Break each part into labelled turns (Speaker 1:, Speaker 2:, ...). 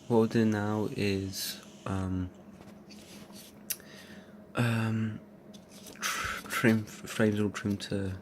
Speaker 1: what we'll do now is trim frames all trimmed to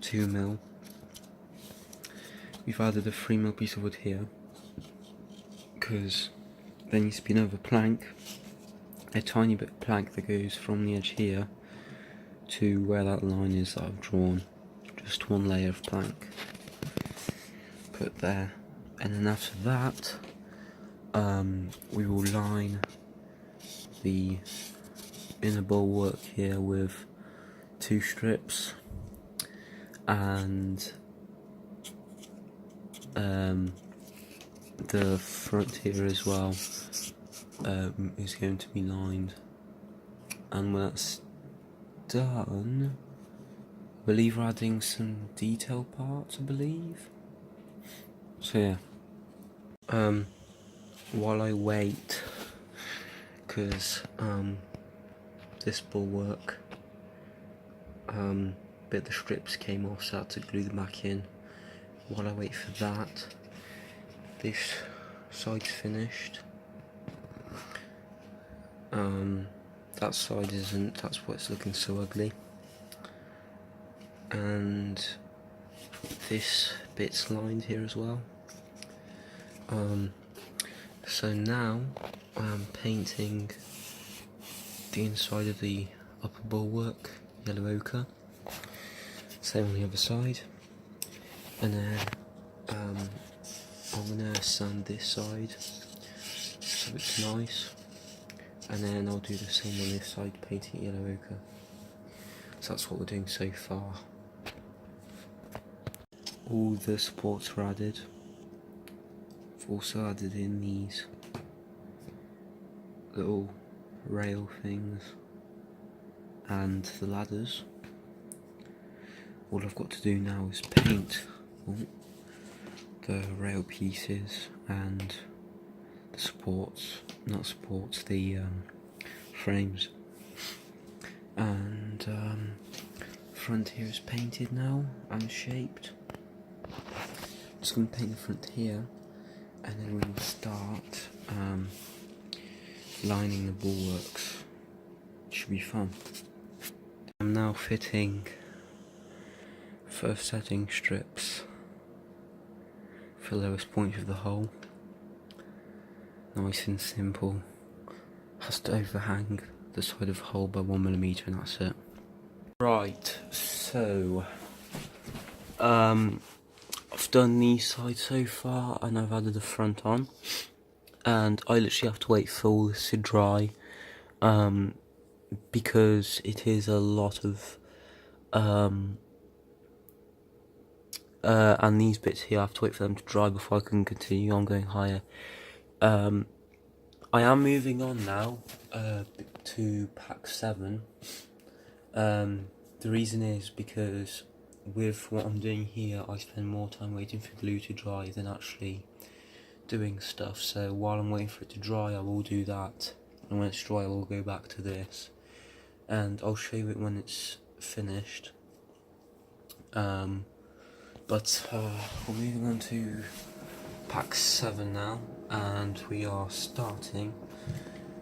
Speaker 1: 2mm. We've added a 3mm piece of wood here because there needs to be another plank, a tiny bit of plank that goes from the edge here to where that line is that I've drawn. Just one layer of plank put there, and then after that we will line the inner bulwark here with 2 strips, and the front here as well is going to be lined, and when that's done, I believe we're adding some detail parts, I believe. So yeah, while I wait, because this bulwark, bit of the strips came off, so I had to glue them back in. While I wait for that, this side's finished. That side isn't, that's why it's looking so ugly. And this bit's lined here as well. So now I'm painting the inside of the upper bulwark yellow ochre. Same on the other side. And then I'm gonna sand this side so it's nice, and then I'll do the same on this side, painting yellow ochre. So that's what we're doing so far. All the supports are added. I've also added in these little rail things and the ladders. All I've got to do now is paint the rail pieces and the supports, not supports, the frames. And front here is painted now and shaped. Just going to paint the front here, and then we will start lining the bulwarks. It should be fun. I'm now fitting first setting strips for the lowest point of the hole. Nice and simple. Has to overhang the side of the hole by 1mm, and that's it. Right, so I've done the side so far, and I've added the front on, and I literally have to wait for all this to dry, because it is a lot of and these bits here I have to wait for them to dry before I can continue on going higher. I am moving on now to pack 7. The reason is because with what I'm doing here, I spend more time waiting for glue to dry than actually doing stuff. So while I'm waiting for it to dry, I will do that, and when it's dry I will go back to this, and I'll show you it when it's finished. But we're moving on to pack 7 now, and we are starting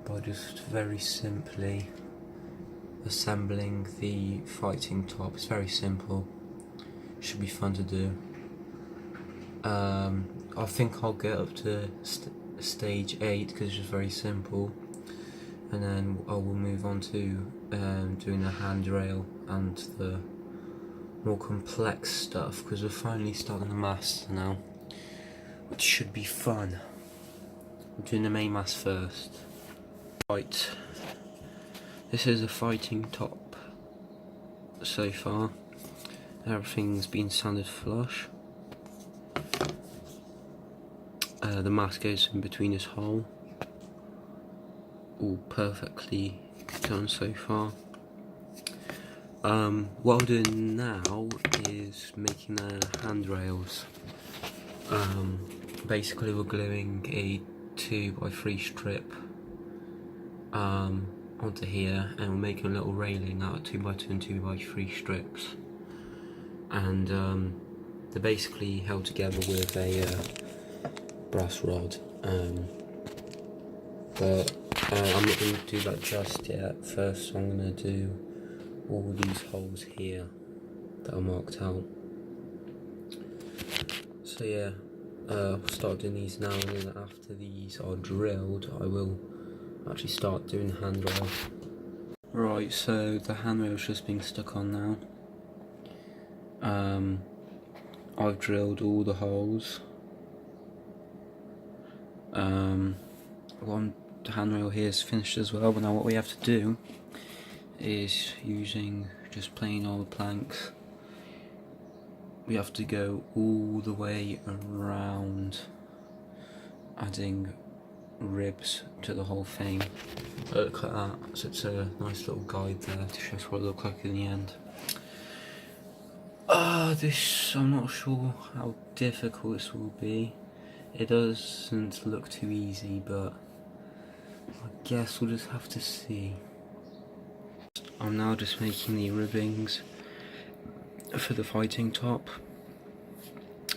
Speaker 1: by just very simply assembling the fighting top. It's very simple, should be fun to do. I think I'll get up to stage 8 because it's just very simple, and then I will move on to doing the handrail and the more complex stuff, because we're finally starting the mast now, which should be fun. I'm doing the main mast first. Right, this is a fighting top so far. Everything's been sanded flush. The mast goes in between this hole. All perfectly done so far. What I'm doing now is making the handrails. Basically we're gluing a 2x3 strip onto here, and we're making a little railing out of 2x2 and 2x3 strips, and they're basically held together with a brass rod. But I'm not going to do that just yet. First I'm going to do all these holes here that are marked out. So yeah, I'll start doing these now, and then after these are drilled I will actually start doing the handrail. Right, so the handrail's just being stuck on now. I've drilled all the holes. One handrail here is finished as well, but now what we have to do is, using just plain old planks, we have to go all the way around, adding ribs to the whole thing. Look at that, so it's a nice little guide there to show us what it looks like in the end. This, I'm not sure how difficult this will be. It doesn't look too easy, but I guess we'll just have to see. I'm now just making the ribbings for the fighting top.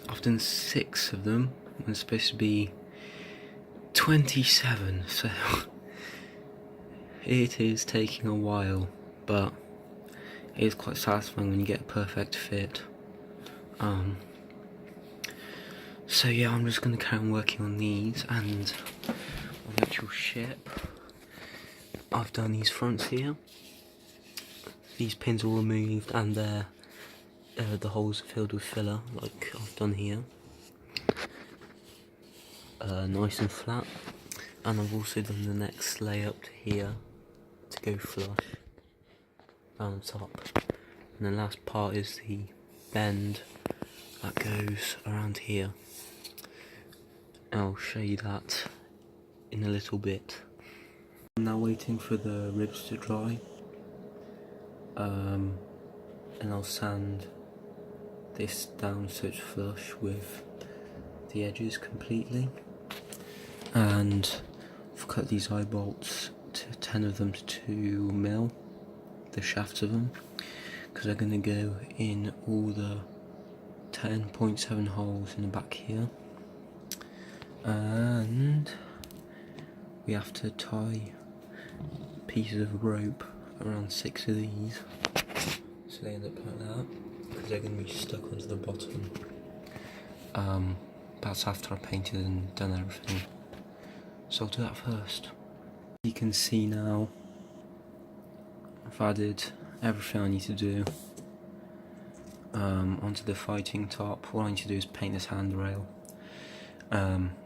Speaker 1: I've done 6 of them, and it's supposed to be 27, so it is taking a while, but it is quite satisfying when you get a perfect fit. So yeah, I'm just going to carry on working on these, and on the actual ship I've done these fronts here. These pins are all removed, and the holes are filled with filler, like I've done here. Nice and flat. And I've also done the next lay up to here to go flush down the top. And the last part is the bend that goes around here. I'll show you that in a little bit. I'm now waiting for the ribs to dry. And I'll sand this down so it's flush with the edges completely. And I've cut these eye bolts, to 10 of them to 2mm, the shafts of them, because they're going to go in all the 10.7 holes in the back here. And we have to tie pieces of rope around 6 of these, so they end up like that, because they're going to be stuck onto the bottom. That's after I painted and done everything, so I'll do that first. You can see now I've added everything I need to do onto the fighting top. All I need to do is paint this handrail,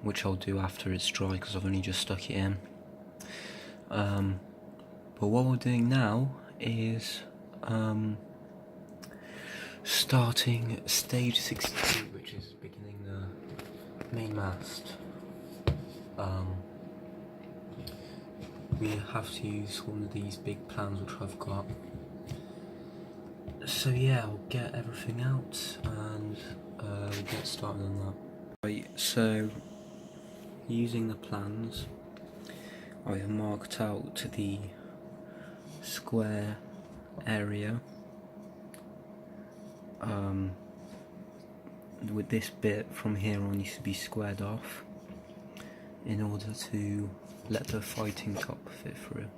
Speaker 1: which I'll do after it's dry because I've only just stuck it in. But what we're doing now is starting stage 62, which is beginning the main mast. We have to use one of these big plans which I've got. So yeah, I'll get everything out and we'll get started on that. Right, so using the plans, I have marked out the square area with this bit from here on needs to be squared off in order to let the fighting top fit through.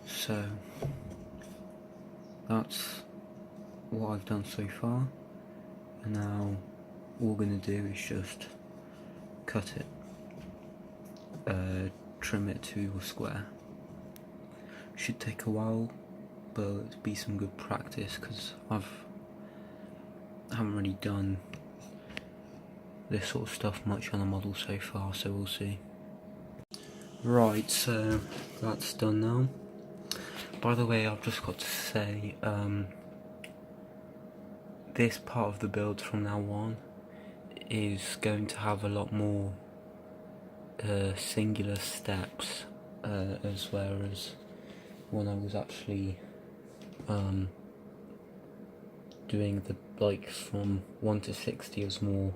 Speaker 1: So that's what I've done so far, and now all we're going to do is just cut it, trim it to a square. Should take a while, but it'll be some good practice because I haven't really done this sort of stuff much on the model so far, so we'll see. Right, so that's done now. By the way, I've just got to say, this part of the build from now on is going to have a lot more singular steps, as whereas when I was actually doing the from 1 to 60 is more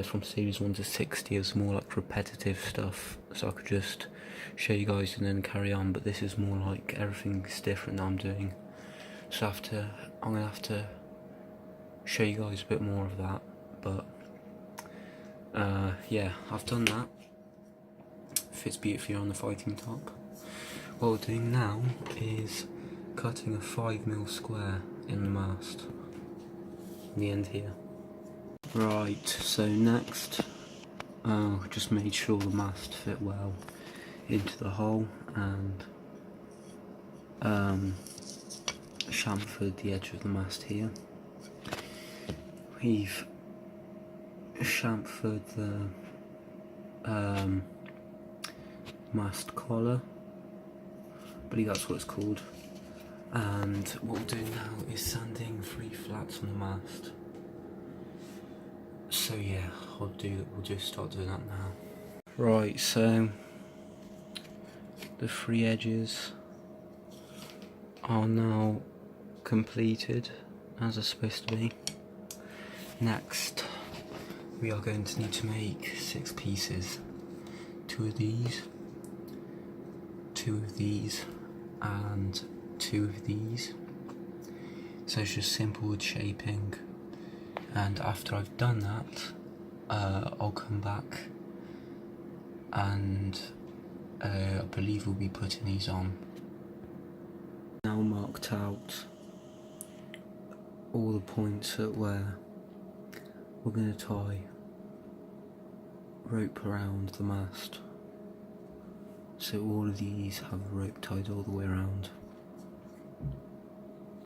Speaker 1: from series 1 to 60 is more like repetitive stuff, so I could just show you guys and then carry on, but this is more like everything's different that I'm doing, so I'm gonna have to show you guys a bit more of that. But yeah, I've done that. Fits beautifully on the fighting top. What we're doing now is cutting a 5mm square in the mast, in the end here. Right, so next, just made sure the mast fit well into the hole, and chamfered the edge of the mast here. We've chamfered the mast collar, I believe that's what it's called, and what we're doing now is sanding 3 flats on the mast. So yeah, we'll just start doing that now. Right, so the 3 edges are now completed as they're supposed to be. Next, we are going to need to make 6 pieces. 2 of these, 2 of these, and 2 of these. So it's just simple wood shaping, and after I've done that, I'll come back and I believe we'll be putting these on. Now marked out all the points at where we're going to tie rope around the mast. So all of these have rope tied all the way around.